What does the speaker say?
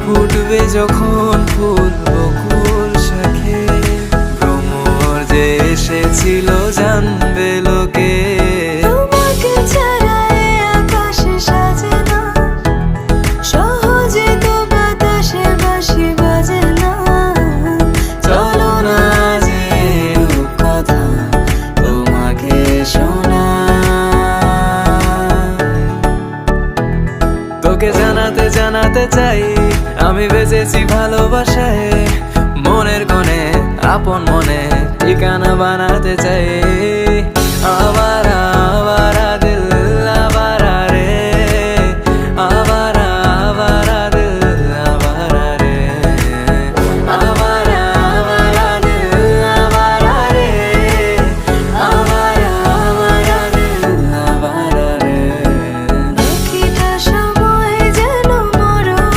ফুটবে যখন ফুল বকুল শাখে, ভ্রমর যে এসেছিল জানবে লোকে। তোমাকে ছাড়া এ আকাশ সাজে না, সহজে তো বাতাসে বাঁশি বাজে না। চলো না যে কথা তোমাকে তোকে জানাতে জানাতে চাই আমি বেঁচেছি ভালোবাসায়, মনের কোণে আপন মনে ঠিকানা বানাতে চাই।